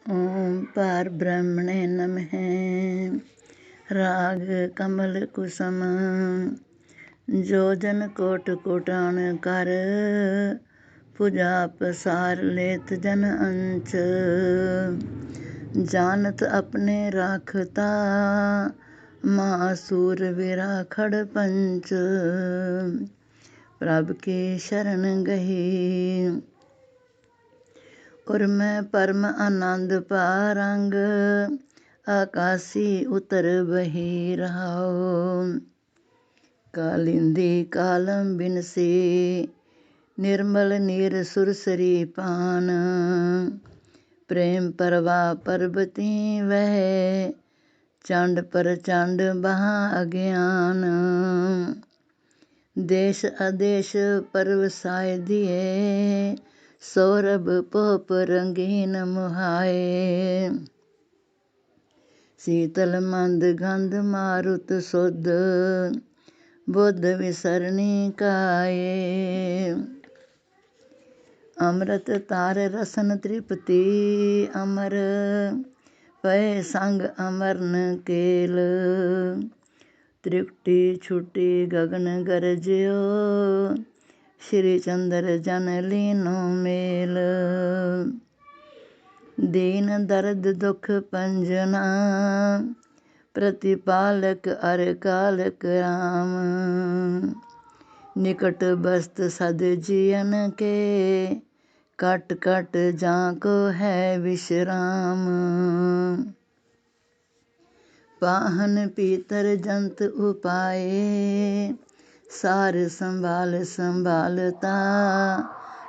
ओम पार ब्रह्मणे नमः। राग कमल कुसुम जो जन कोट कोटान कर पूजा पसार लेत जन अंच जानत अपने राखता मासूर विरा खड़ पंच प्रभ की शरण गही और मैं परम आनंद पारंग आकाशी उतर बही रहाओ कालिंदी कालम बिनसी निर्मल नीर सुरसरी पान प्रेम परवा पर्वती वह चंड पर चंड बहा अज्ञान देश अदेश परवसाय दिए सौरभ पोप रंगीन मुहाए शीतल मंद गंध मारुत शुद्ध बुद्ध विसरणी काये अमृत तार रसन तृप्ति अमर पय संग अमरन केल त्रिकुटी छुटी गगन गरजयो श्री चंद्र जन लीनो मेल दीन दर्द दुख पंजना प्रतिपालक अर कालक राम निकट बस्त सद जियन के कट कट जाको है विश्राम पाहन पीतर जंत उपाए सार संभाल संभालता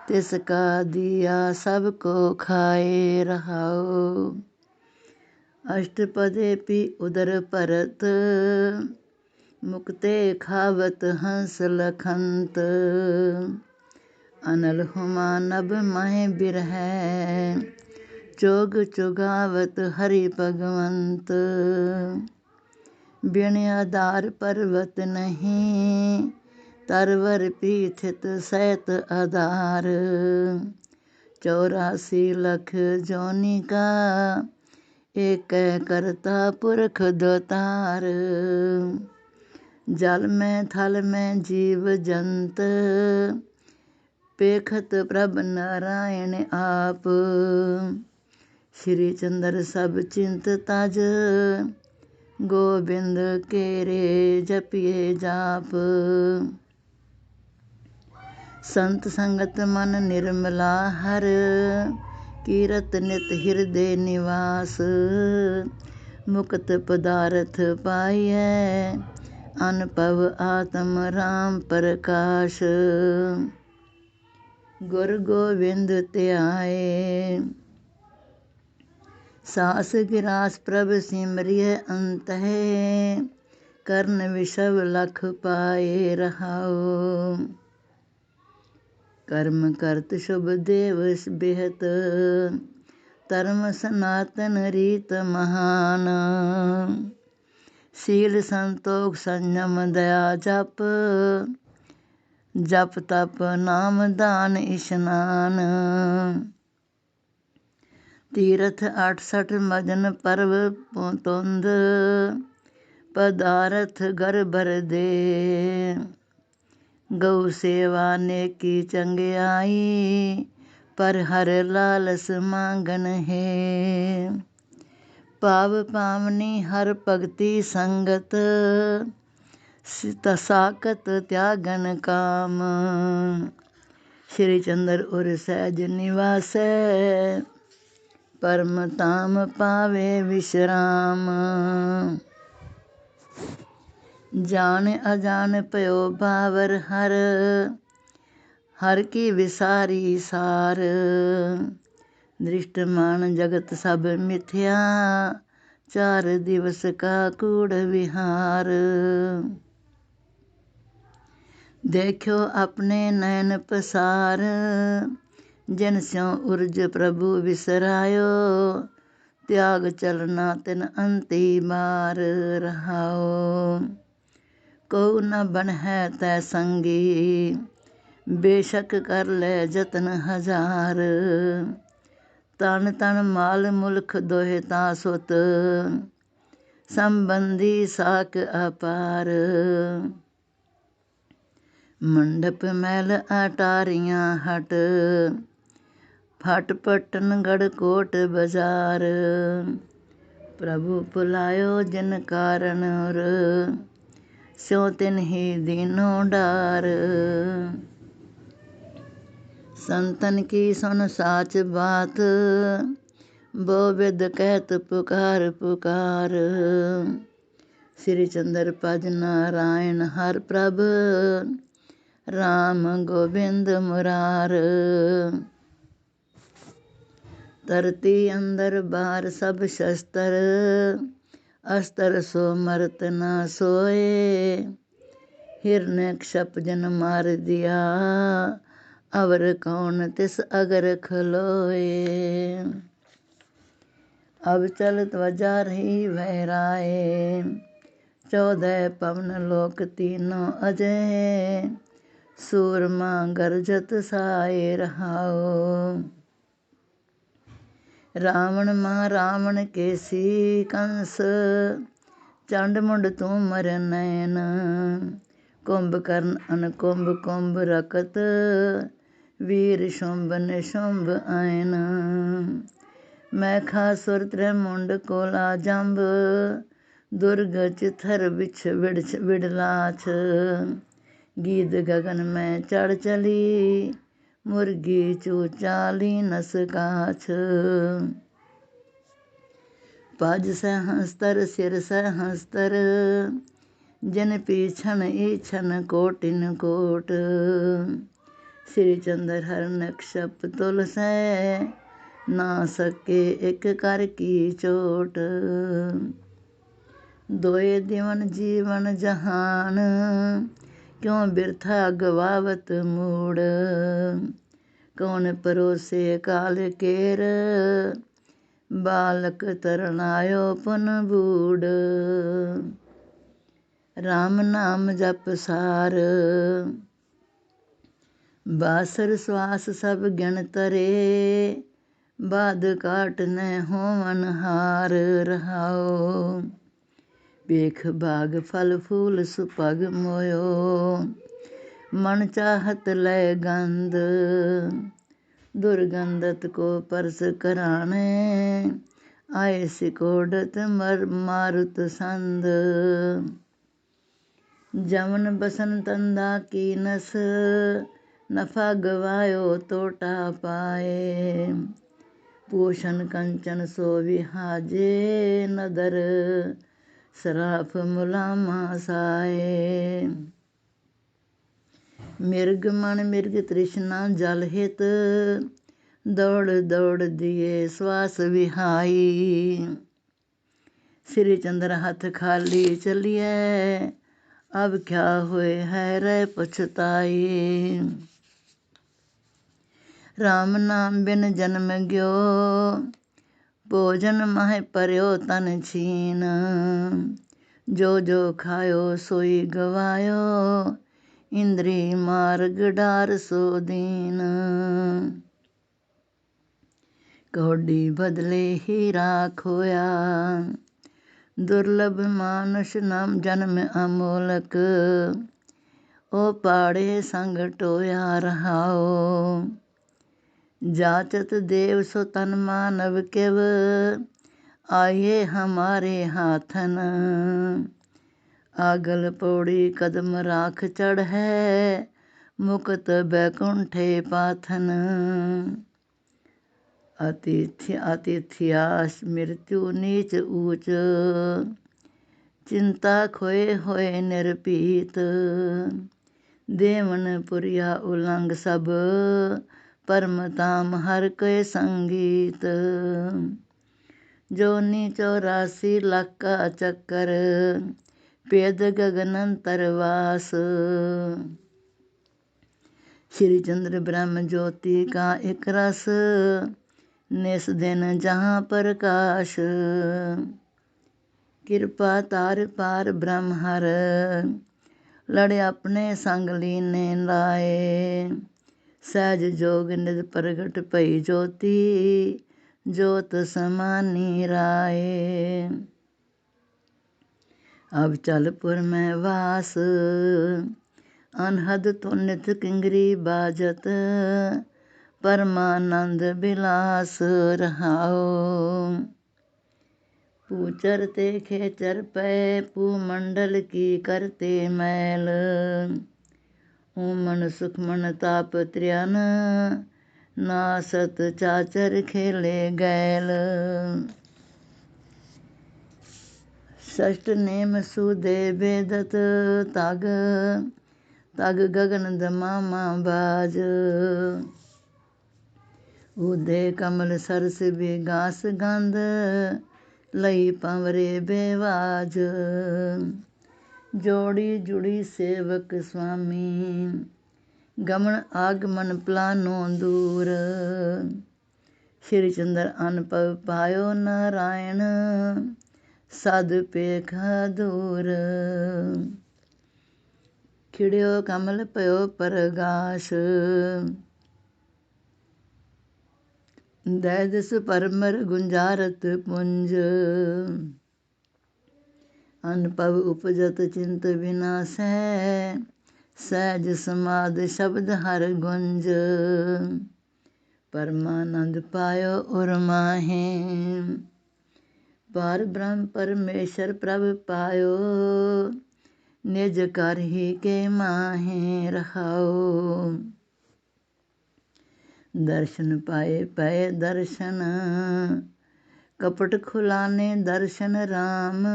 तिसका दिया सबको खाए रहाओ अष्टपदे पी उदर परत मुक्ते खावत हंस लखंत अनल हुमा नभ मह बिरह चोग चुगावत हरि भगवंत बिन आधार पर्वत नहीं तरवर पीठित सैत आधार 84 लख जोनि का एक करता पुरख दोतार जल में थल में जीव जंत पेखत प्रभ नारायण आप श्री चंद्र सब चिंत तज गोविंद केरे जपिए जाप संत संगत मन निर्मला हर कीरत नित हृदय निवास मुक्त पदार्थ पाइय अनुभव आत्म राम प्रकाश गुर गोविंद त्याए सास गिरास प्रभ सिमरिय अंत है कर्ण विषव लख पाए रहाओ कर्म करत शुभ देव बेहत धर्म सनातन रीत महान शील संतोख संयम दया जप जप तप नाम दान स्नान तीर्थ 68 मजन पर्व तुंद पदारथ घर भर दे गौ सेवा नेकी चंगियाई पर हर लालस मांगन है पाव पावनी हर भगति संगत साकत त्यागन काम श्री चंद्र उर सहज निवास परम ताम पावे विश्राम जान अजान पयो भावर हर हर की विसारी सार दृष्टमान जगत सब मिथ्या 4 दिवस का कूड़ विहार देखो अपने नैन पसार जिन स्यों उर्ज प्रभु विसरायो त्याग चलना तिन अंति बार रहाओ को न बन है तै संगी बेशक कर ले जतन हजार तन तन माल मुल्ख दोहे तां सुत, संबंधी साक अपार। मंडप महल अटारियां हट, फट पट्टन गढ़ कोट बाजार। प्रभु पुलायो जिन कारण उर, स्यों तिन ही दीनो डार। संतन की सुन साच बात, बो विद कहत पुकार पुकार। श्री चंद्र पद नारायण हर प्रभ, राम गोविंद मुरार। धरती अंदर बाहर सब शस्त्र, अस्त्र सो मरत न सोए। हिरण्यकश्यप जन मार दिया, अवर कौन तिस अगर खलोए। अब चल ध्वजा रही बहराए, 14 पवन लोक तीनों अजय। सूरमा गरजत साए रहाओ, रावण मां रावण केसी कंस। चंड मुंड तू मर नैन, कुंभकर्ण अनकुंभ कुंभ रकत। वीर शुंभ निशुंभ ऐन, मैखासुर त्रिमुंड कोला जंभ। दुर्ग चिथर बिछ विड़लाछ, गीद गगन में चढ़ चली। मुर्गी चूचाली नस काछ, पज सहस्तर सिर सहस्तर। जिन पीछन ईछन कोटिन कोट, श्री चंद्र हिरण्यकश्यप तुल सै। ना सके एक कर की चोट, दोए दिवन जीवन जहान। क्यों बिरथा गवावत मूड, कौन परोसे काल केर। बालक तरनायो पुन बूढ़, राम नाम जप सार। बासर श्वास सब गिन तरे, बाद काट न होवन हार रहाओ। पेख बाग फल फूल सुपग मोयो, मन चाहत लय गंध। दुर्गंधत को परस कराने, आए सिकोड़त मारुत संद। जमन बसन तंदा की नस, नफा गवायो तोटा पाए। पूषण कंचन सो विहाजे, नदर सराफ मुलामा साए। मिर्ग मन मिर्ग तृष्णा जल हित, दौड़ दौड़ दिए श्वास विहाई। श्री चंद्र हाथ खाली चलिए, अब क्या हुए है रे पछताई। राम नाम बिन जन्म गयो, भोजन माहे पर्यो तन छीन। जो जो खायो सोई गवायो, इंद्री मार्ग डार सो दीन। कौडी बदले हीरा खोया, दुर्लभ मानुष नाम जन्म अमोलक। ओ पाड़े संग टोया रहाओ, जाचत देव सो तन मानव किव। आइए हमारे हाथन, आगल पौड़ी कदम राख चढ़ है। मुकत बैकुंठे पाथन, अतिथ्यास मृत्यु नीच ऊच। चिंता खोए होए निरपीत, देवन पुरिया उलंग सब। परम ताम हर के संगीत, जोनी 84 लाख का चक्कर। पेद गगनंतर वास, श्री चंद्र ब्रह्म ज्योति का एक रस। निस दिन जहाँ प्रकाश, कृपा तार पार ब्रह्म हर। लड़े अपने संग लीने लाए, सहज जोग निज प्रगट पई ज्योति। जोत समानी राय। अब चलपुर में वास, अनहद तो नित किंगरी बाजत, परमानंद बिलास रहाओ। पूचरते खेचर पै, पूमंडल की करते मैल, ऊमन सुखमन ताप त्रियन, नासत चाचर खेले गैल। षष्ठ नेम सुदे बेदत, तग तग गगन दमामा बाज, उदे कमल सरस बिगास गंध, लई पंवरे बेवाज। जोड़ी जुड़ी सेवक स्वामी, गमन आगमन प्लानो दूर। श्री चंद्र अनपव पायो नारायण, साधु पेखा दूर। खिड़ियो कमल पयो परगाश, दैदस परमर गुंजारत पुंज। अनपव उपजत चिंत विनाशै, सहज समाध शब्द हर गुंज। परमानंद पायो उर्माहे, पार ब्रह्म परमेश्वर प्रभ पायो, निज कर ही के माहे रहाओ। दर्शन पाए पै दर्शन, कपट खुलाने दर्शन राम।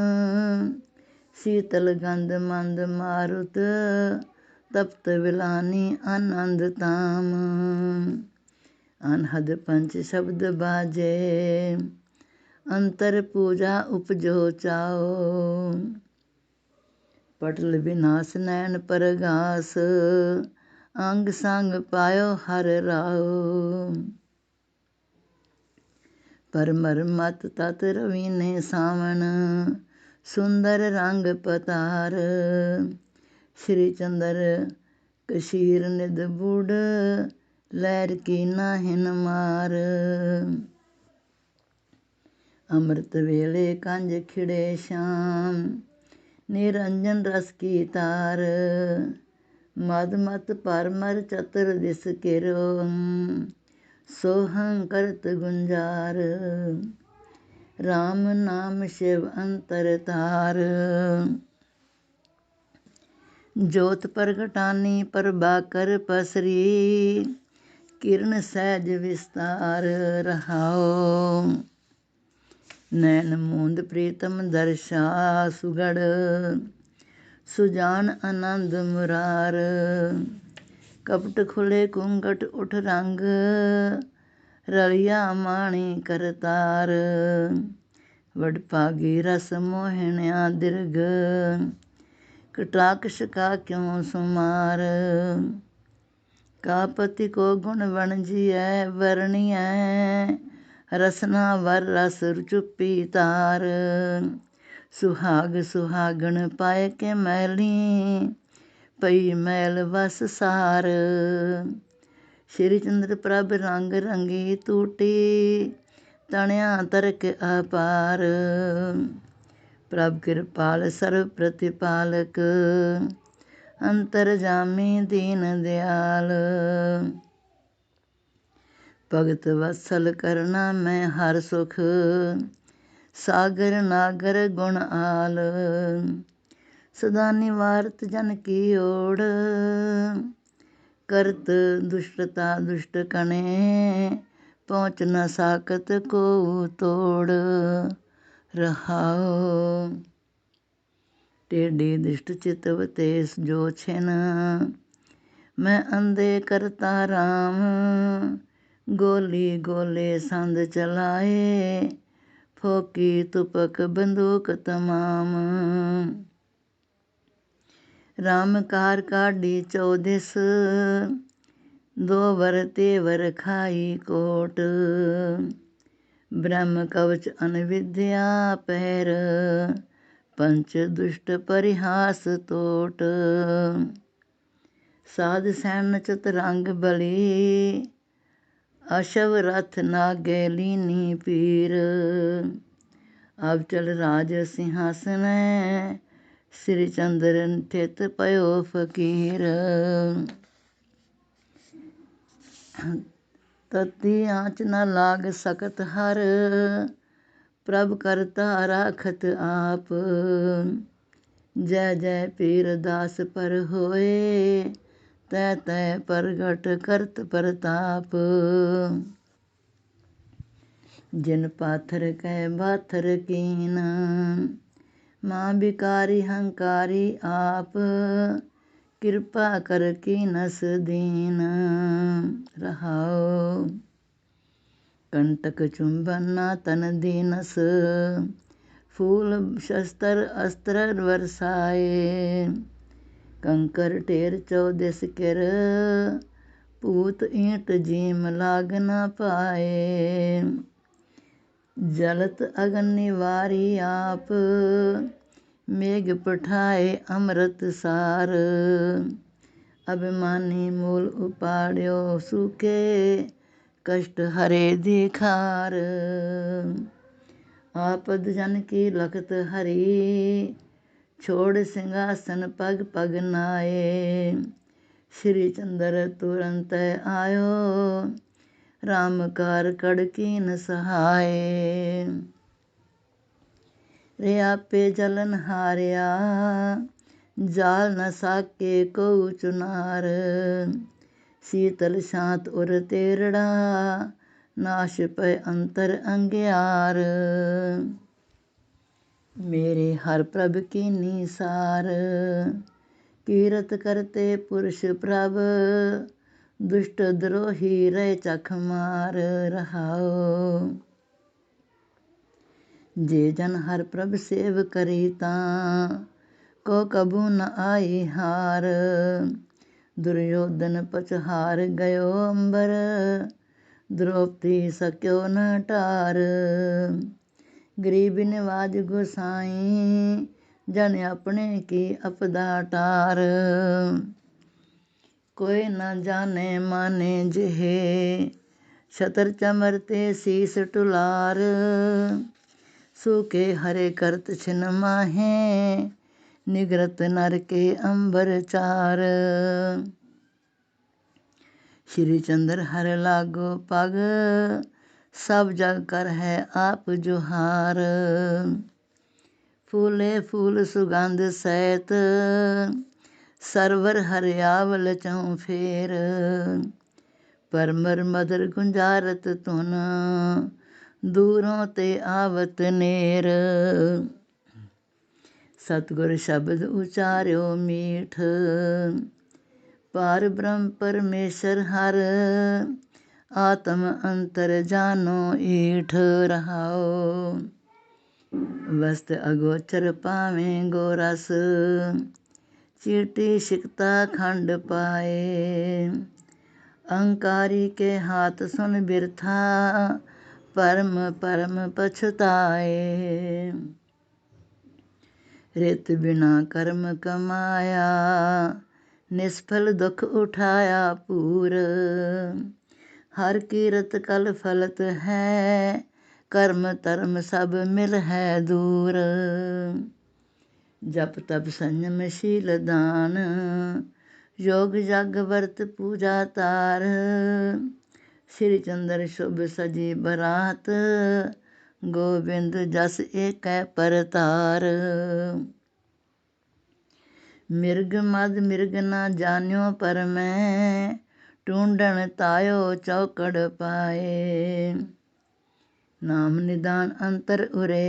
शीतल गंध मंद मारुत, तप्त विलानी आनंद ताम। अनहद पंच शब्द बाजे, अंतर पूजा उपजो चाओ। पटल विनाश नैन परगास, अंग संग पायो हर राओ। परमर मत तत रवीने सावन, सुंदर रंग पतार। श्री चंद्र कशीर निद बूढ़, लहर की नाहिन मार। अमृत वेले कंज खिड़े श्याम, निरंजन रस की तार। मद मत परमर चतुर दिस किरो, सोहं करत गुंजार। राम नाम शिव अंतर तार, जोत प्रगटानी प्रभाकर पसरी। किरण सहज विस्तार रहाओ। नैन मूंद प्रीतम दर्शा सुगढ़, सुजान आनंद मुरार। कपट खुले कुंगट उठ रंग, रलिया माणी करतार। वडभागी रस मोहिण्या दीर्घ, कटाक्ष का क्यों सुमार। कापति को गुण वणजिय वर्णिय, रसना वर रस चुप्पी तार। सुहाग सुहागण पाए के मैली, पई मैल वस सार। श्री चंद्र प्रभ रंग रंगी टूटी, तणिया तरक अपार। प्रभ कृपाल सर्व प्रतिपालक, अंतरजामी दीन दयाल। भगत वत्सल करना मैं हर सुख, सागर नागर गुण आल। सदा निवारत जन की ओड़, करत दुष्टता दुष्ट कणे। पहुँच न साकत को तोड़ रहाओ। टेढ़ी दुष्ट चितवते जो छिन, मैं अंधे करता राम। गोली गोले संद चलाए, फोकी तुपक बंदूक तमाम। राम कार काढ़ी चौदिस, दो वर तेवर खाई कोट। ब्रह्म कवच अनविद्या पैर, पंच दुष्ट परिहास तोट। साध सैन चतुरंग बली, अशव रथ नागे लीनी पीर। अब चल राज सिंहासन श्री चंद्र ठित पयो फकीर। तती आँच न लाग सकत हर प्रभ करता राखत आप। जय जय पीर दास पर होए तै तै प्रगट करत प्रताप। जिन पाथर कै बाथर कीन माँ बिकारी हंकारी आप। कृपा कर कीनस दीन रहाओ। कंटक चुंबन तन दीनस फूल शस्त्र अस्त्र बरसाए। कंकर ढेर चौदिस किर पूत ईंट जीम लाग न पाए। जलत अगन निवारी आप मेघ पठाए अमृत सार। अभिमानी मूल उपाड़्यो सूखे कष्ट हरे दिखार। आपद जन की लखत हरी छोड़ सिंहासन पग पग नाए। श्री चंद्र तुरंत आयो राम कार कड़कीन सहाय। रे आपे जलन हारिया जाल न साके को चुनार। शीतल शांत उर तेरड़ा नाश पे अंतर अंग्यार। मेरे हर प्रभ की निसार कीरत करते पुरुष प्रभ। दुष्ट द्रोही रह चख मार रहाओ। जे जन हर प्रभ सेव करी तां को कबू न आई हार। दुर्योधन पचहार गयो अंबर द्रौपदी सक्यो न टार। गरीब निवाज गोसाई जन अपने की अपदा टार। कोई न जाने माने जेहे छतर चमरते शीस टुलार। सूखे हरे करत छिन माहे निगरत नर के अंबर चार। श्री चंद्र हर लागो पग सब जग कर है आप जुहार। फूले फूल सुगंध सैत सरवर हरियावल चौं फेर। परमर मधुर गुंजारत तुन दूरों ते आवत नेर। सतगुर शब्द उचार्यो मीठ पार ब्रह्म परमेश्वर हर। आत्म अंतर जानो ईठ रहाओ। वस्त अगोचर पावें गोरस चीटी शिकता खंड पाए। अहंकारी के हाथ सुन बिरथा परम परम पछताए। रित बिना कर्म कमाया निष्फल दुख उठाया पूर। हर कीरत कल फलत है कर्म धर्म सब मिल है दूर। जप तप संयम शील दान योग जग वर्त पूजा तार। श्री चंद्र शुभ सजी बरात गोविंद जस एक परतार। मिर्ग मद मिर्ग न जान्यो पर मैं टूंडन तायो चौकड़ पाए। नाम निदान अंतर उरे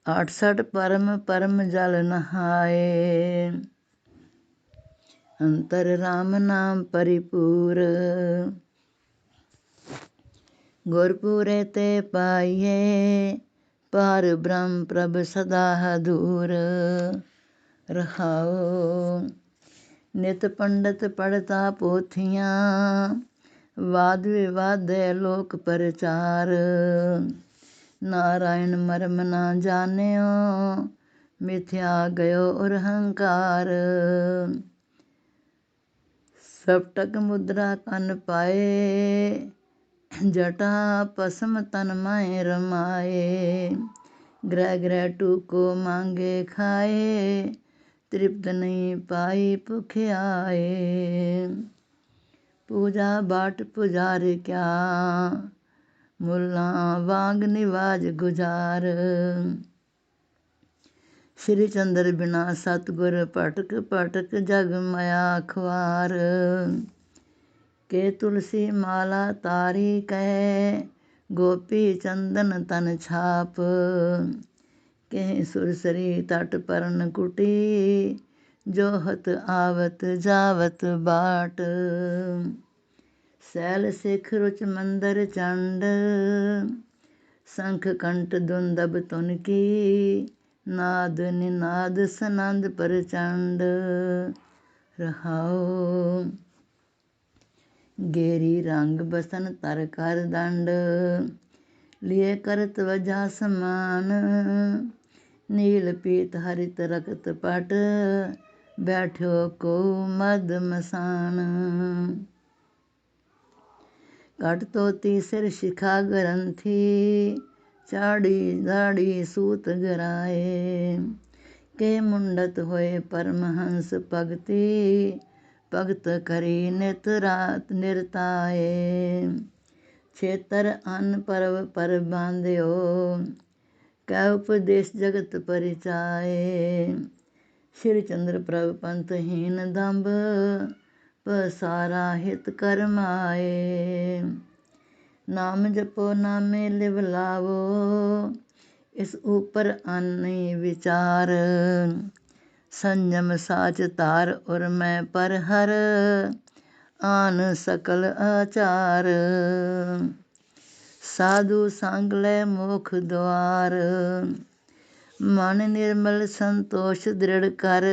68 परम परम जल नहाए। अंतर राम नाम परिपूर गुरपुरे ते पाइये। पार ब्रह्म प्रभ सदा दूर रहाओ। नित पंडित पढ़ता पोथियाँ वाद विवाद लोक प्रचार। नारायण मर्म ना जान्यो मिथ्या गयो और अहंकार। सपटक मुद्रा कन पाए, जटा पसम तन माए रमाए। ग्रह ग्रह टूको मांगे खाए, तृप्त नहीं पाई भुखियाए। पूजा बाट पुजार क्या, मुल्ला वांग निवाज गुजार। श्री चंद्र बिना सतगुर पटक पटक जग माया खुआर। के तुलसी माला तारी कहे, गोपी चंदन तन छाप। के सुरसरी तट परन कुटी, जोहत आवत जावत बाट। सैल सिख रुच मंदर चंड, शंख कंठ दुंदब तुन की। नाद निनाद सनंद प्रचंड, रहाओ। गेरी रंग बसन तर कर दंड, लिए करत वजा समान। नील पीत हरित रक्त पट, बैठो को मद मसान। कट तोती सिर शिखा ग्रंथी, चाड़ी दाड़ी सूत गराए। के मुंडत होए परमहंस भगति, भगत करी नित रात निरताए। छेतर अन्न परव पर बांध्यो, कै उपदेश जगत परिचाए। श्री चंद्र प्रभ पंथहीन दंभ, पसारा हित करमाए। नाम जपो नामे लिव लावो, इस ऊपर अन्नी विचार। संयम साच तार उर मैं पर हर, आन सकल आचार। साधु संग लै मोख द्वार, मन निर्मल संतोष दृढ़ कर।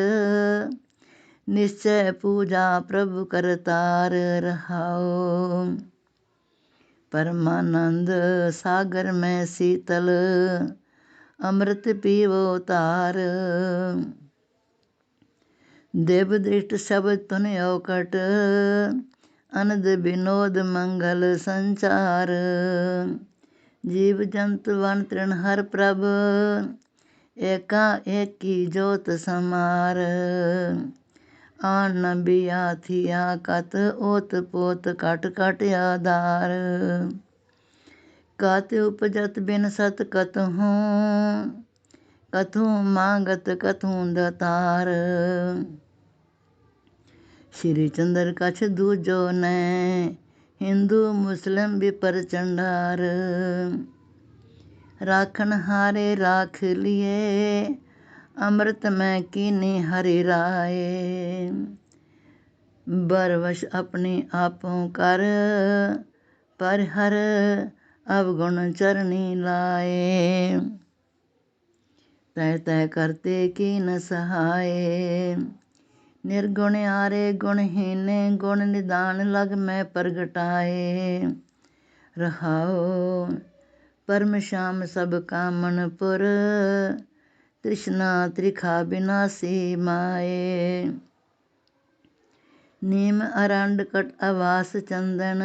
निश्चय पूजा प्रभु करतार, रहाओ। परमानंद सागर में शीतल, अमृत पीवो तार। देव दृष्ट शब्द तुन औकट, अनद विनोद मंगल संचार। जीव जंतु वन तृण हर प्रभ, एका एकी जोत समार। आन न बिया थिया कत, ओत पोत कट कट आधार। कत उपजत बिन सत कतहूँ, कतहूँ मांगत कतहूँ दातार। श्री चंद्र कछ दूजो नै, हिंदू मुस्लिम विपर चंडार। राखन हारे राख लिए, अमृत में कीनी हरि राय। बरवश अपने आपों कर, पर हर अवगुण चरणी लाए। तय तय करते की न सहाय, निर्गुण आरे गुणहीने। गुण निदान लग में प्रगटाए, रहाओ। परम श्याम सब कामन पुर, तृष्णा त्रिखा विनाशी माए। नीम अरंड कट आवास चंदन,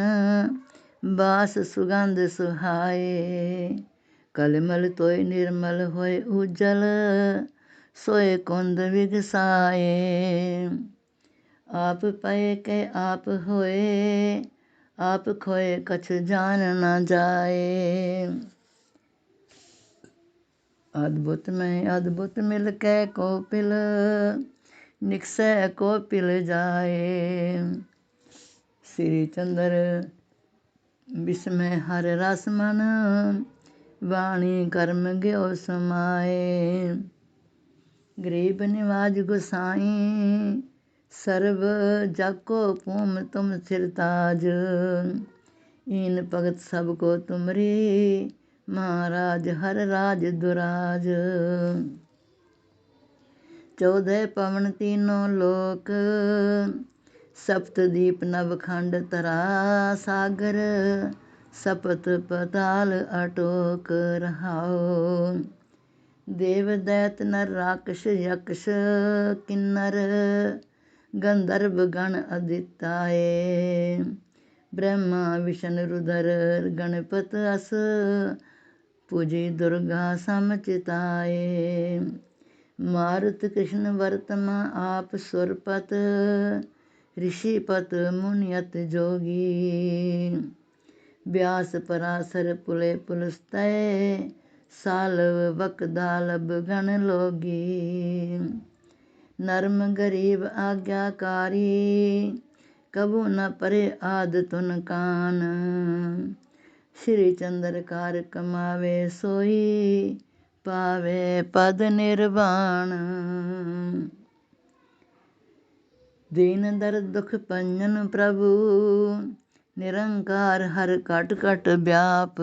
बास सुगंध सुहाए। कलमल तोय निर्मल होय उज्जल, सोए कुंद विगसाए। आप पए के आप होए, आप खोए कछ जान न जाए। अद्भुत में अद्भुत मिल कै को पिल, निकसै को पिल जाए। श्री चंद्र विस्मय हर रस मन, वाणी कर्म ग्यो समाए। गरीब निवाज गोसाई, सर्व जग को पूम तुम सिरताज। इन भगत सबको तुमरी, महाराज हर राज दुराज। 14 पवन तीनों लोक, सप्तदीप नवखंड तरा। सागर सपत पताल अटोक, रहाओ। देव दैत नर राक्षस यक्ष, किन्नर गंधर्व गण अदिताए। ब्रह्मा विष्णु रुद्र गणपत अस, पूजी दुर्गा समचिताए। मारुत कृष्ण वर्तमा आप सुरपत, ऋषिपत मुनियत जोगी। व्यास पराशर पुले पुलस्तय, सालव वकदालभ गण लोगी। नर्म गरीब आज्ञाकारी, कबू न परे आद तुन कान। श्री चंद्र कार कमावे सोई, पावे पद निर्वाण। दीन दर दुख पंजन प्रभु, निरंकार हर कट कट व्याप।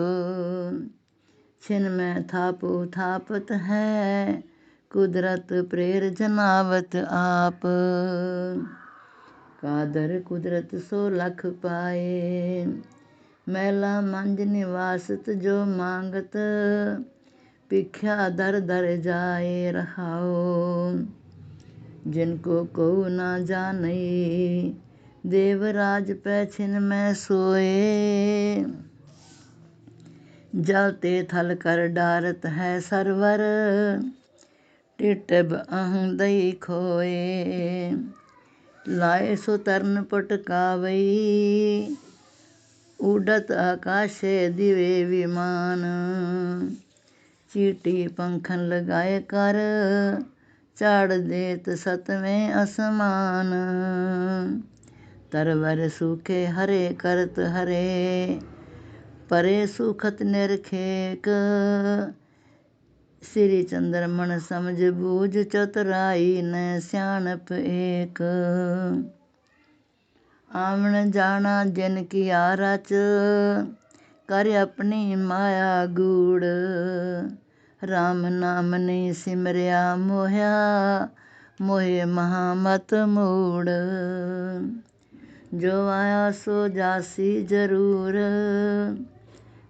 छिन में थापो थापत है, कुदरत प्रेर जनावत आप। कादर कुदरत सो लख पाए, मैला मंज निवासत जो मांगत। भिख्या दर दर जाए रहाओ, जिनको को ना जानई। देवराज पै छिन में सोए, जलते थल कर डारत है सरवर। टिटब अहं दई खोए, लाए सो तरन पटकावई। उडत आकाशे दिवे विमान, चीटी पंखन लगाए कर। चाड़ देत सतवें असमान, तरवर सूखे हरे करत हरे। परे सुखत निरखेक, श्री चंद्र मन समझ बूझ चतुराई न स्याणप एक। आमन जाना जिन किया रच, कर अपनी माया गूढ़। राम नाम ने सिमरिया मोह्या, मोहे महामत मूढ़। जो आया सो जासी जरूर,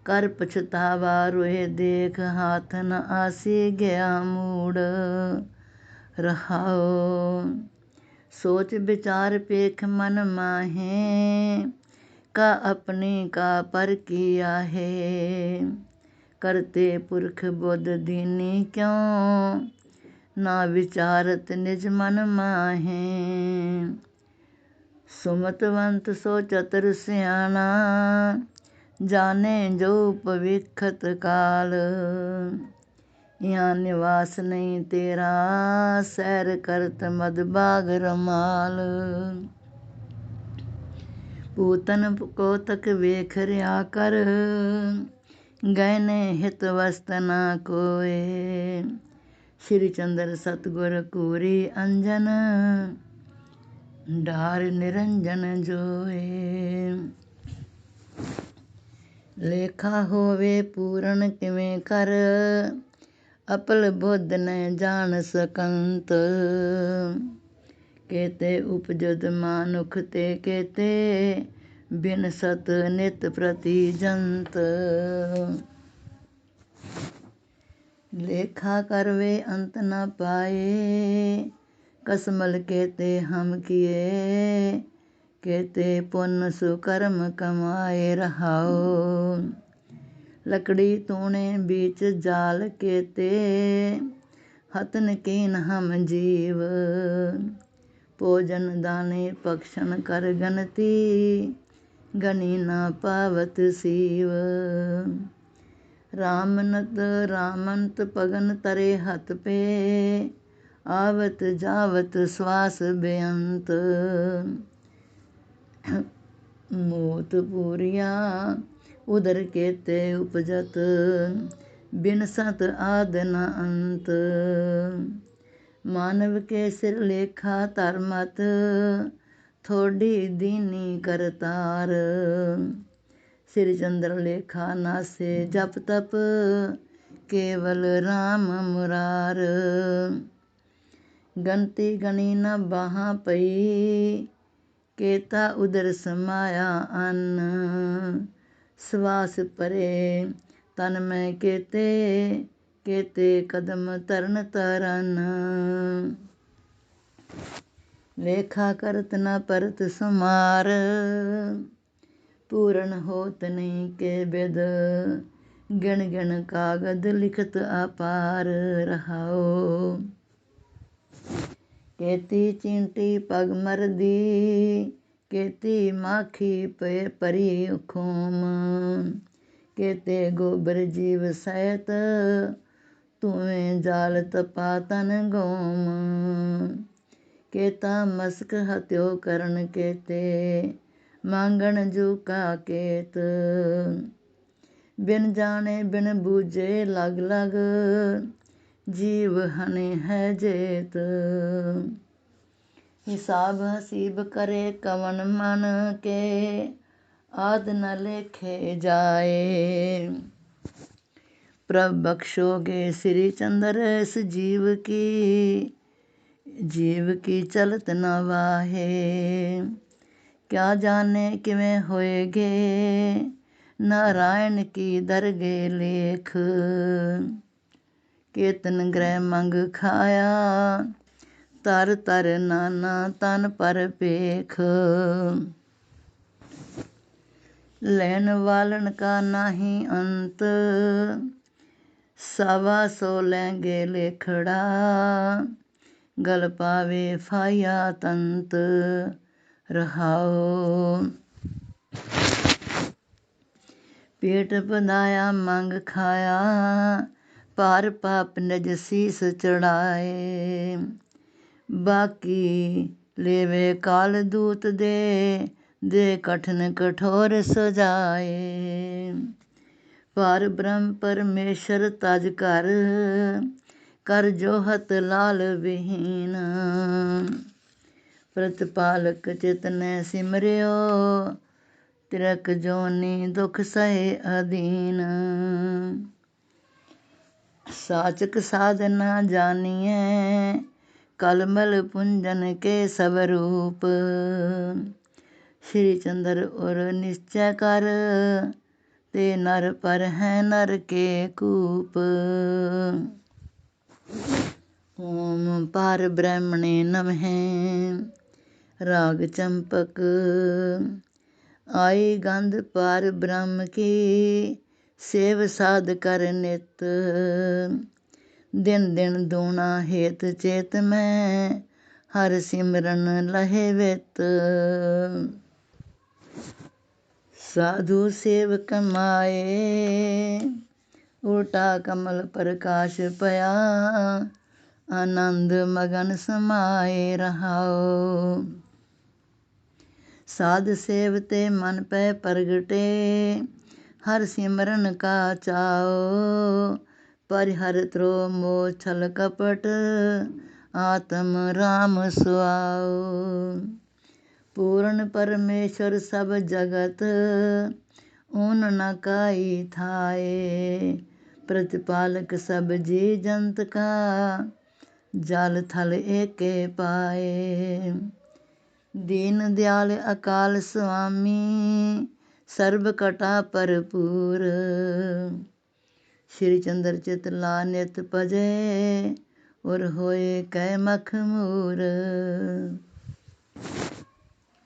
कर पछतावा रोए देख। हाथ न आसी गया मूड रहाओ। सोच विचार पेख मन माहे, का अपनी का पर किया है। करते पुरख बुद्ध दीनी क्यों, ना विचारत निज मन माहे। सुमतवंत सो चतुर सियाना, जाने जो पविखत काल। यहाँ निवास नहीं तेरा, सैर करत मद बाग रमाल। पूतन को तक वेख रिया कर, गहने हित वस्त ना कोय। श्री चंद्र सतगुर कूरी अंजन, डार निरंजन जोए। लेखा होवे पूरन किवें कर, अपल बुद्ध न जान सकंत। केते उपजद मानुख ते केते, बिन सत नित प्रति जंत। लेखा करवे अंत न पाए, कसमल केते हम किए। केते पुण्य सुकर्म कमाए रहाओ। लकड़ी तूणे बीच जाल केते, हतन कीन हम जीव। भोजन दाने पक्षन कर गनती, गनी ना पावत सीव। रामनत रामंत पगन तरे हथ पे, आवत जावत श्वास बेअंत। मूत पूरिया उदर केते उपजत, बिन सत आद न अंत। मानव के सिर लेखा धर्मत, थोड़ी दीनी करतार। श्री चंद्र लेखा नासे जप तप, केवल राम मुरार। गनती गणी न बाहा पई, केता उदर समाया अन्न। श्वास परे तन में केते, केते कदम तरन तरन। लेखा करत न परत सुमार। पूर्ण होत नहीं के बेद, गिण गिण कागद लिखत अपार। रहाओ केती चींटी पग मरदी, केती माखी पे परी उखोम। केते गोबर जीव सैत, तुवें जाल तपा तन गोम। केता मस्क हत्यो करन केते, मांगण जूका केत। बिन जाने बिन बूझे लग लग, जीव हने है जेत। हिसाब हसीब करे कवन मन के, आद न लेखे जाए। प्रभ बख्शोगे श्री चंद्र इस जीव की चलत न वाहे। क्या जाने किवें होएगे, नारायण की दरगे लेख। केतन ग्रह मंग खाया, तर तर नाना तन पर पेख। लैन वालन का नाही अंत, सवा सो लेंगे लेखड़ा। गल पावे फाया तंत। रहाओ पेट बधाया मंग खाया, पार पाप निज शीस चढ़ाए। बाकी लेवे काल दूत दे कठिन कठोर सजाए। पार ब्रह्म परमेश्वर तज कर जोहत लाल विहीन। प्रतिपालक चितने सिमरियो, तिरक जोनी दुख सहे अधीन। साचक साधना जानिए, कलमल पुंजन के सब रूप। श्री चंद्र और निश्चय कर, ते नर पर हैं नर के कूप। ओम पार ब्रह्मणे नमः। राग चंपक। आई गंध पार ब्रह्म की, सेव साध कर नित। दिन दिन दूना हेत चेत में, हर सिमरन लहे वित। साधु सेवक माए, उल्टा कमल प्रकाश पया। आनंद मगन समाए रहाओ। साध सेवते मन पे प्रगटे, हर सिमरन का चाओ। परिहर त्रो मोह छल कपट, आत्म राम सुआओ। पूर्ण परमेश्वर सब जगत, ऊन न काई थाए। प्रतिपालक सब जी जंत का, जल थल एके पाए। दीन दयाल अकाल स्वामी, सर्ब कटा भरपूर। श्री चंद्र चित ला नित भजे, और होए कै मखमूर।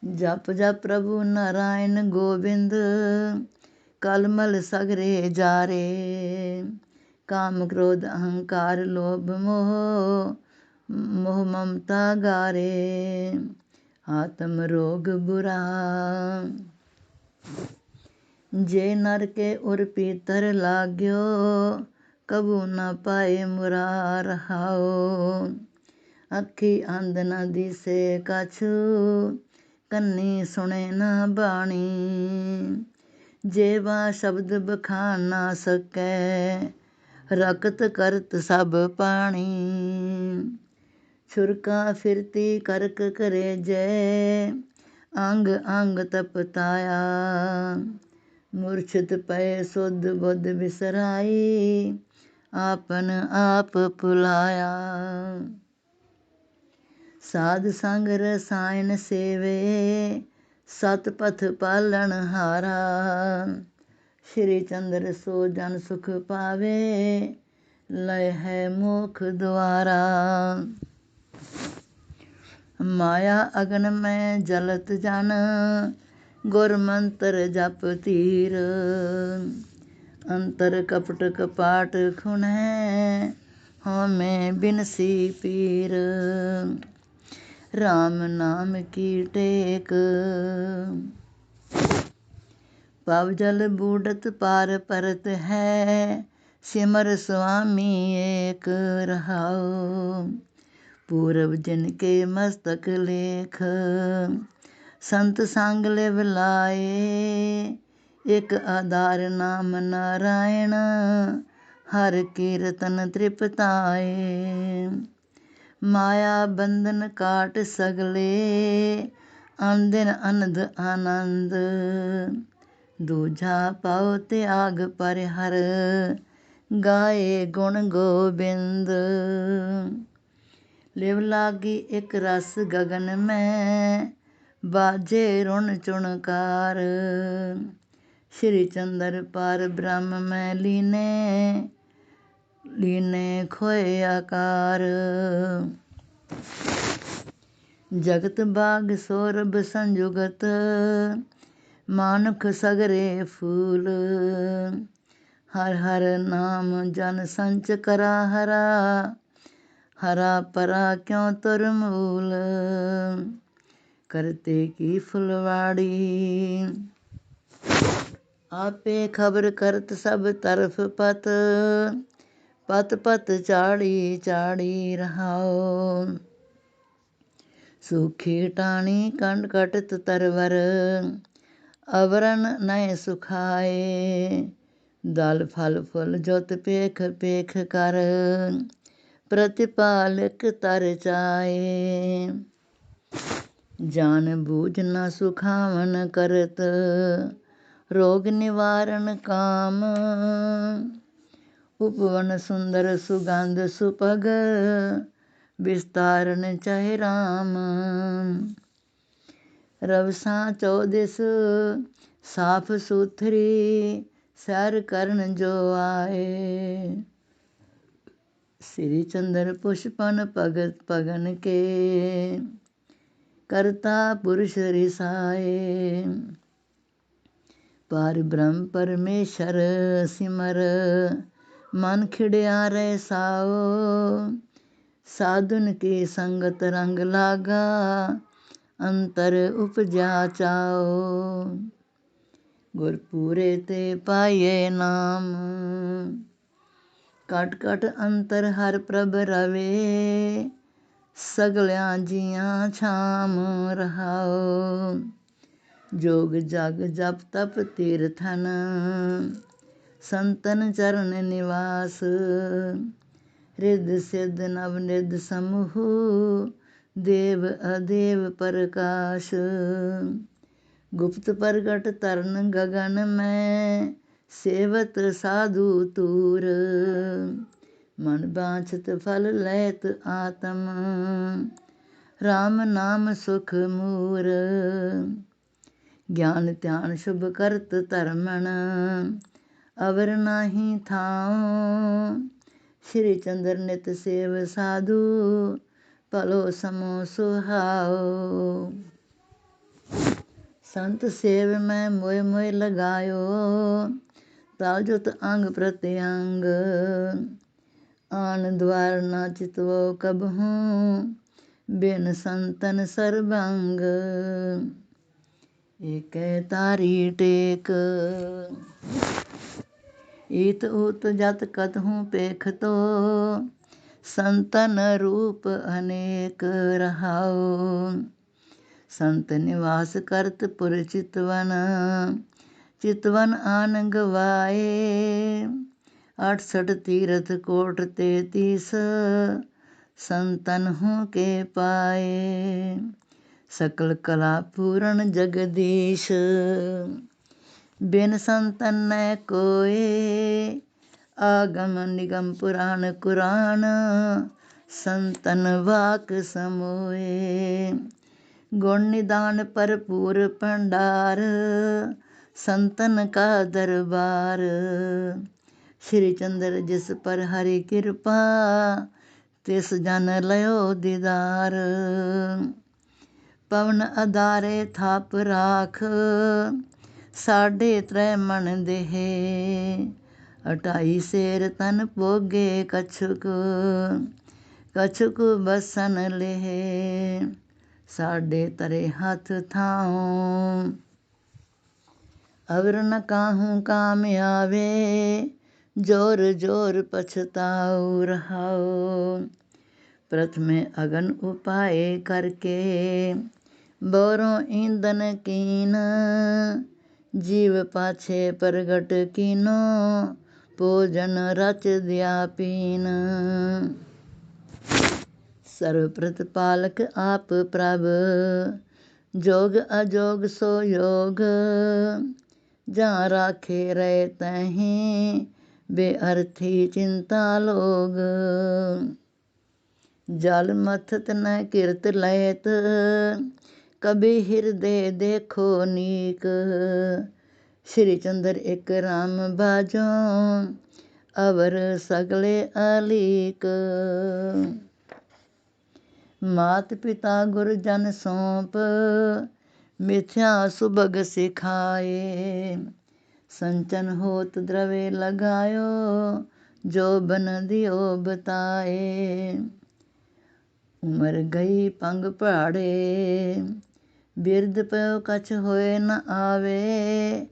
जप जप प्रभु नारायण गोविंद, कलमल सगरे जारे। काम क्रोध अहंकार लोभ मोह, मोह ममता गारे। आत्म रोग बुरा, जे नर के उर पीतर लाग्यो। कबू न पाए मुरा रहाओ। अखी अंध न दिसे कछु, कन्नी सुने न बाणी। जेवा शब्द बखान ना सकै, रकत करत सब पाणी। छुरका फिरती करक करे जय, अंग अंग तपताया। मूर्छित पए सुध बुध बिसराई, आपन आप भुलाया। साध संग रसायन सेवे, सतपथ पालन हारा। श्री चंद्र सो जन सुख पावे, लय है मोख द्वारा। माया अगन में जलत जन, गुर मंत्र जप तीर। अंतर कपट कपाट खुन है, हमें बिनसी पीर। राम नाम की टेक, पव जल बूढ़त पार परत है, सिमर स्वामी एक रहाओ। पूरब जिनके मस्तक लेख, संत संग लिव लाए। एक आधार नाम नारायण, हर कीर्तन तृप्ताए। माया बंधन काट सगले, आंदिन अनंद आनंद। दूजा पाओ त्याग पर हर, गाए गुण गोबिंद। लिव लागी एक रस गगन में, बाजे रुण चुणकार। श्री चंद्र पार ब्रह्म में लीने, लीने खोए आकार। जगत बाग सौरभ संयुगत, मानुख सगरे फूल। हर हर नाम जन संच करा हरा, हरा परा क्यों तुर मूल। करते की फुलवाड़ी, आपे खबर करत सब तरफ पत। पत पत चाड़ी चाड़ी रहाओ। सूखी टाणी कंड कटत तरवर, अवरन नय सुखाए। दल फल फुल जोत पेख पेख कर, प्रतिपालक तर चाए। जान बूझ न सुखावन करत, रोग निवारण काम। उपवन सुंदर सुगंध सुपग, विस्तारन चाहे राम। रवसा चौदिस साफ सुथरी, सैर करन जो आए। श्री चंद्र पुष्पन भगत पगन के, करता पुरुष रिसाए। पार ब्रह्म परमेश्वर सिमर, मन खिड़िया रह साओ। साधुन की संगत रंग लागा, अंतर उपजा चाओ। गुरपूरे ते पाइये नाम, कट कट अंतर हर प्रभ रवे। सगलियां जियां छाम रहाओ। जोग जग जप तप तीर्थन, संतन चरण निवास। रिद्ध सिद्ध नव निध समूह, देव अदेव प्रकाश। गुप्त प्रगट तरन गगन में, सेवत साधु तूर। मन बांछत फल लैत आत्म, राम नाम सुख मूर। ज्ञान ध्यान शुभ करत धर्मन, अवर नाही थाओ। श्री चंद्र नित सेव साधु, भलो समो सुहाओ। संत सेव में मोह मोह लगायो, ताजुत अंग प्रत्यंग। आन द्वार ना चितवो कबहूँ, बिन संतन सर्वंग। एक तारी टेक, ईत उत जत कतहूँ पेखतो। संतन रूप अनेक रहाओ। संत निवास करत पुर चितवन, चितवन आन गवाए। 68 तीरथ कोट 33, संतन हूँ के पाए। सकल कला पूरण जगदीश, बिन संतन न कोय। आगम निगम पुराण कुरान, संतन वाक समोए। गुण निदान भरपूर भंडार, संतन का दरबार। श्री चंद्र जिस पर हरि कृपा, तिस जन लयो दीदार। ਪਵਨ ਅਦਾਰੇ ਥਾਪ ਰਾਖ, ਸਾਢੇ ਤ੍ਰੈ ਮਣ ਦੇਹ। 28 ਸੇਰ ਤਨ ਭੋਗੇ ਕਛੁਕ, ਕਛੁਕ ਬਸਨ ਲੇਹ। ਸਾਢੇ ਤਰੇ ਹੱਥ ਥਾਉ, ਅਵਰ ਨ ਕਾਹੂ ਕਾਮ ਆਵੇ। ਜੋਰ ਜੋਰ ਪਛਤਾਉ ਰਹਾਉ। ਪ੍ਰਥਮੇ ਅਗਨ ਉਪਾਏ ਕਰਕੇ, ਬੋਰੋਂ ਈਂਧਨ ਕੀਨ। ਜੀਵ ਪਾਛੇ ਪ੍ਰਗਟ ਕੀਨੋ, ਭੋਜਨ ਰਚ ਦਿਆ ਪੀਨ। ਸਰਬ ਪ੍ਰਤਪਾਲਕ ਆਪ ਪ੍ਰਭ, ਜੋਗ ਅਜੋਗ ਸੋ ਯੋਗ। ਜਾਂ ਰਾਖੇ ਰਹੇ ਤਹੀਂ, ਬੇਅਰਥੀ ਚਿੰਤਾ ਲੋਗ। ਜਲ ਮਥਤ ਨ ਕਿਰਤ ਲਹਿਤ, ਕਬੀ ਹਿਰਦੇ ਦੇਖੋ ਨੀਕ। ਸ਼੍ਰੀ ਚੰਦਰ ਇਕ ਰਾਮ ਬਾਝੋਂ, ਅਵਰ ਸਗਲੇ ਅਲੀਕ। ਮਾਤ ਪਿਤਾ ਗੁਰ ਜਨ ਸੌਂਪ, ਮਿਥਿਆ ਸੁਭਗ ਸਿਖਾਏ। ਸੰਚਨ ਹੋਤ ਦ੍ਰਵੇ ਲਗਾਇਓ, ਜੋ ਬਨ ਦਿਓ ਬਤਾਏ। ਉਮਰ ਗਈ ਪੰਗ ਭਾੜੇ, ਬਿਰਧ ਪਇਓ ਕਛ ਹੋਏ ਨ ਆਵੇ।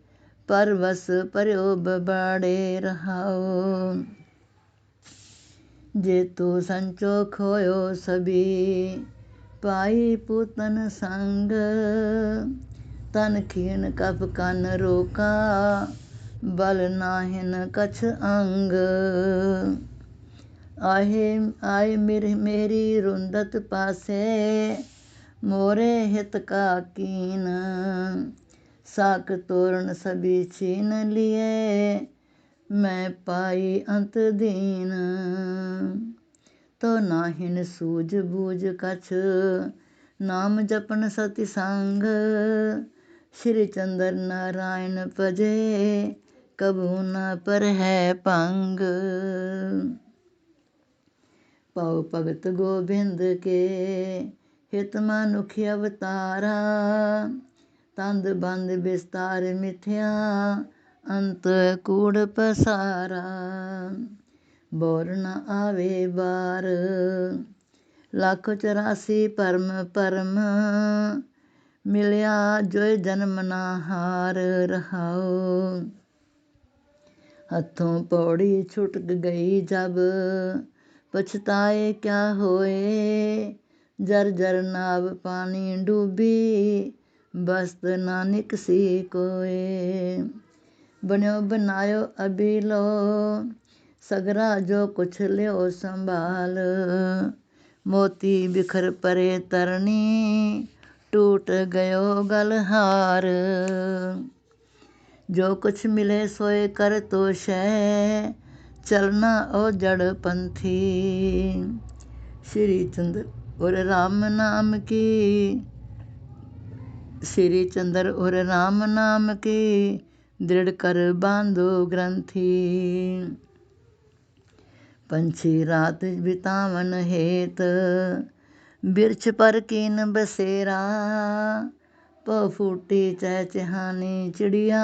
ਪਰਵਸ ਭਰਿਓ ਬਬਾੜੇ ਰਹਾਉ। ਜੇਤੂ ਸੰਚੋ ਖੋਇਓ ਸਭੀ, ਪਾਈ ਪੂਤਨ ਸੰਗ। ਤਨ ਖੀਨ ਕਪ ਕੰਨ ਰੋਕਾ, ਬਲ ਨਾਹਿਨ ਕਛ ਅੰਗ। ਆਏ ਮੇਰੀ ਰੁੰਦਤ ਪਾਸੇ, ਮੋਰੇ ਹਿਤ ਕਾ ਕੀਨ। ਸਾਕ ਤੋਰਨ ਸਭੀ ਛੀਨ ਲਿਏ, ਮੈਂ ਪਾਈ ਅੰਤ ਦੀਨ। ਤੋ ਨਾਹਿਨ ਸੂਝ ਬੂਝ ਕਛ, ਨਾਮ ਜਪਨ ਸਤਿ ਸੰਗ। ਸ਼੍ਰੀ ਚੰਦਰ ਨਾਰਾਇਣ ਭਜੇ, ਕਬੂ ਨ ਪਰਹੈ ਭੰਗ। ਪਉ ਭਗਤ ਗੋਬਿੰਦ ਕੇ, ਹਿਤ ਮਨੁਖ ਅਵਤਾਰਾ। ਤੰਦ ਬੰਦ ਬਿਸਤਾਰ ਮਿਥਿਆ, ਅੰਤ ਕੂੜ ਪਸਾਰਾ। ਬੋਰ ਨ ਆਵੇ ਬਾਰ, ਲੱਖ 84 ਭਰਮ ਭਰਮ। ਮਿਲਿਆ ਜੋਇ ਜਨਮ ਨਾ ਹਾਰ ਰਹਾਉ। ਹੱਥੋਂ ਪੌੜੀ ਛੁਟ ਗਈ ਜਬ, ਪਛਤਾਏ ਕਿਆ ਹੋਏ। ਜਰ ਜਰ ਨਾਵ ਪਾਣੀ ਡੂਬੀ, ਬਸਤ ਨਾ ਨਿਕਸੀ ਕੋਏ। ਬਣਿਓ ਬਣਾਇਓ ਅਭੀ ਲੋ, ਸਗਰਾ ਜੋ ਕੁਛ ਲਿਓ ਸੰਭਾਲ। ਮੋਤੀ ਬਿਖਰ ਪਰੇ ਤਰਨੀ, ਟੂਟ ਗਇਓ ਗਲਹਾਰ। ਜੋ ਕੁਛ ਮਿਲੇ ਸੋਏ ਕਰ ਤੋਸ਼ੈ, ਚਲਨਾ ਓ ਜੜ ਪੰਥੀ। ਸ਼੍ਰੀ ਚੰਦਰ ਔਰ ਰਾਮ ਨਾਮ ਕੀ, ਸ਼੍ਰੀ ਚੰਦਰ ਔਰ ਰਾਮ ਨਾਮ ਕੀ। ਦ੍ਰਿੜ ਕਰ ਬਾਂਧੋ ਗ੍ਰੰਥੀ। ਪੰਛੀ ਰਾਤ ਬਿਤਾਵਨ ਹੇਤ, ਬਿਰਛ ਪਰ ਕੀਨ ਬਸੇਰਾ। ਪਉ ਫੂਟੀ ਚਹਿਚਹਾਨੀ ਚਿੜੀਆ,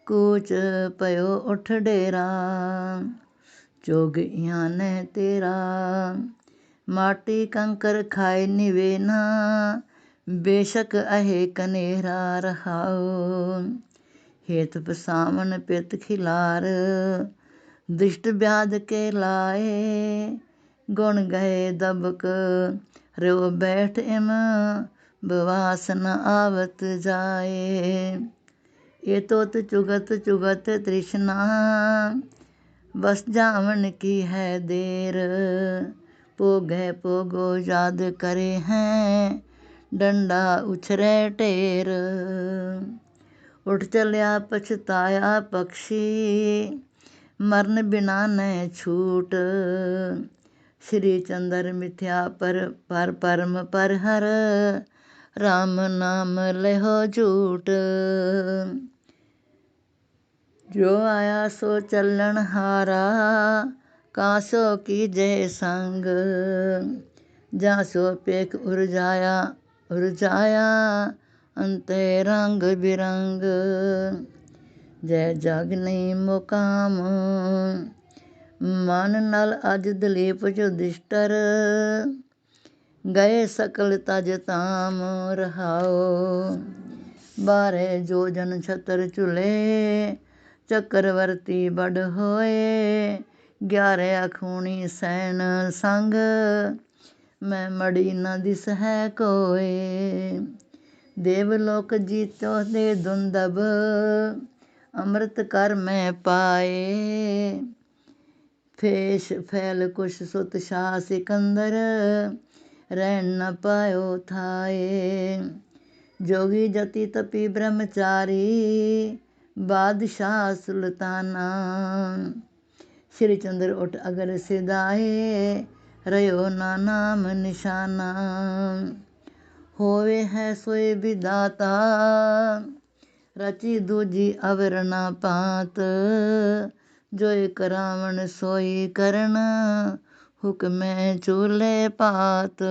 ਕੂਚ ਪਇਓ ਉਠ ਡੇਰਾ। ਚੋਗ ਇਆਨੈ ਤੇਰਾ, ਮਾਟੀ ਕੰਕਰ ਖਾਏ ਨਿਵੇ ਨਾ। ਬੇਸ਼ੱਕ ਅਹੇ ਕਨੇਰਾ ਰਹਾਉ। ਹੇਤ ਪਸਾਵਨ ਪਿਤ ਖਿਲਾਰ, ਦ੍ਰਿਸ਼ਟ ਬਿਆਦ ਕੇ ਲਾਏ। ਗੁਣ ਗਏ ਦਬਕ ਰਿਓ ਬੈਠ ਇਮ, ਬਵਾਸ ਨ ਆਵਤ ਜਾਏ। ਇਹ ਤੋਤ ਚੁਗਤ ਚੁਗਤ ਤ੍ਰਿਸ਼ਨਾ, ਬਸ ਜਾਵਨ ਕੀ ਹੈ ਦੇਰ। ਭੋਗੈ ਭੋਗੋ ਯਾਦ ਕਰੇ ਹੈ, ਡੰਡਾ ਉਛਰੈ ਢੇਰ। ਉਠ ਚਲਿਆ ਪਛਤਾਇਆ ਪਕਸ਼ੀ, ਮਰਨ ਬਿਨਾ ਨਹਿ ਛੂਟ। ਸ਼੍ਰੀ ਚੰਦਰ ਮਿਥਿਆ ਪਰ ਪਰਮ ਪਰ ਹਰ, ਰਾਮ ਨਾਮ ਲਿਹੋ ਝੂਟ। ਜੋ ਆਇਆ ਸੋ ਚੱਲਣ ਹਾਰਾ, ਕਾਸੋ ਕੀਜੈ ਸੰਗ। ਜਾਂ ਸੋ ਪੇਖ ਉਰਜਾਇਆ ਰਚਾਇਆ ਅੰਤੇ ਰੰਗ ਬਿਰੰਗ। ਜੈ ਜਗ ਨਹੀਂ ਮੁਕਾਮ ਮਨ ਨਾਲ ਅਜ ਦਲੀਪ ਯੁਧਿਸ਼ਟਰ। ਗਏ ਸਕਲ ਤਜ ਤਾਮ ਰਹਾਓ। ਬਾਰੇ ਜੋਜਨ ਛਤਰ ਝੁਲੇ ਚੱਕਰਵਰਤੀ ਬੜ ਹੋਏ। 11 ਅਖੂਣੀ ਸੈਨ ਸੰਗ ਮੈਂ ਮੜੀ ਨ ਦਿਸ ਹੈ ਕੋਏ। ਦੇਵਲੋਕ ਜੀਤੋ ਦੇ ਦੁੰਦਬ ਅੰਮ੍ਰਿਤ ਕਰ ਮੈਂ ਪਾਏ। ਫੇਸ਼ ਫੈਲ ਕੁਸ਼ ਸੁਤ ਸ਼ਾਹ ਸਿਕੰਦਰ ਰਹਿਣ ਨ ਪਾਇਓ ਥਾਏ। ਜੋਗੀ ਜਤੀ ਤਪੀ ਬ੍ਰਹਮਚਾਰੀ ਬਾਦਸ਼ਾਹ ਸੁਲਤਾਨਾ। ਸ਼੍ਰੀ ਚੰਦਰ ਉਠ ਅਗਰ ਸਿਧਾਏ ਰਹਿਓ ਨਾ ਨਾਮ ਨਿਸ਼ਾਨਾ। ਹੋਵੇ ਹੈ ਸੋਏ ਵਿਦਾਤਾ ਰਚੀ ਦੂਜੀ ਅਵਰ ਨਾ ਪਾਤ। ਜੋਇ ਕਰਾਵਣ ਸੋਈ ਕਰਨ ਹੁਕਮੈ ਚੂਲੇ ਪਾਤ।